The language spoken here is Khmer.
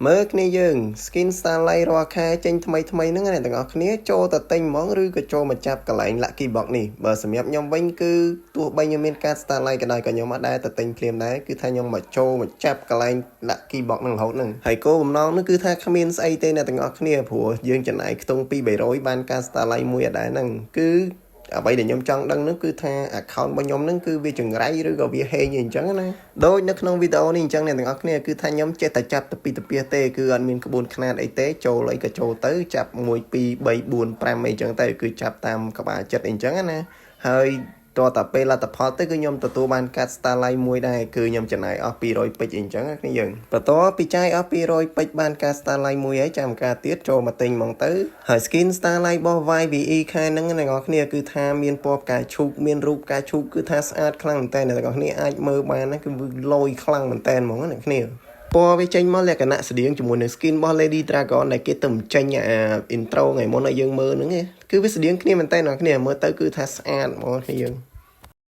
មើលគ្នាយើង skin Starlight រាល់ខែចេញថ្មីហ្នឹងអ្នកទាំងអស់គ្នាចូលទៅទិញហ្មងឬក៏ចូលមកចាប់កន្លែង Lucky Box នេះបើសម្រាប់ខ្ញុំវិញគឺទោះបីខ្ញុំមានកាត Starlight ក៏ដោយក៏ខ្ញុំអត់ដែរទៅទិញភ្លាមដែរគឺថាខ្ញុំមកចូលមកចាប់កន្លែង Lucky Box ហ្នឹងរហូតហ្នឹងហើយគោលបំណងនោះគឺថាគ្មានស្អីទេអ្នកទាំងអស់គ្នាព្រោះយើងចំណាយខ្ទង់200-300បានកាត Starlight មួយអត់ដែរហ្នឹងគឺអ្វីដែលខ្ញុំចង់ដឹងនោះគឺថា account របស់ខ្ញុំហ្នឹងគឺវាចង្រៃឬក៏វាហេងអីអញ្ចឹងណាដូចនៅក្នុងវីដេអូនេះអញ្ចឹងអ្នកទាំងអស់គ្នាគឺថាខ្ញុំចេះតែចាប់ទៅពីទៅពីទេគឺអត់មានក្បួនខ្នាតអីទេចូលអីក៏ចូលទៅចាប់1 2 3 4 5អីអញ្ចឹងទៅគឺចាប់តាមក្បាលចិត្តអីអញ្ចឹងណាហើយតតែពេលលទ្ធផលទៅគឺខ្ញុំទទួលបានកាត់ Starlight មួយដែរគឺខ្ញុំចំណាយអស់200ពេជ្រអីអញ្ចឹងគ្នាយើងបន្ទាប់ពីចាយអស់200ពេជ្របានកាត់ Starlight មួយហើយចាំការទៀតចូលមកទិញហ្មងទៅហើយ skin Starlight របស់ YVE ខែហ្នឹងអ្នកនរគ្នាគឺថាមានពណ៌ផ្កាឈូកមានរូបផ្កាឈូកគឺថាស្អាតខ្លាំងមែនតើអ្នកនរគ្នាអាចមើលបានគឺលយខ្លាំងមែនតើហ្មងអ្នកគ្នាពណ៌វាចេញមកលក្ខណៈស្តៀងជាមួយនឹង skin របស់ Lady Dragon ដែលគេទៅចេញអា intro ថ្ងៃមុនឲ្យយើងមើលហ្នឹងគឺវាស្តៀងគ្នាមែនតើអ្នកគ្នាមើលទៅគឺថាស្អាតហ្មងគ្នាយើង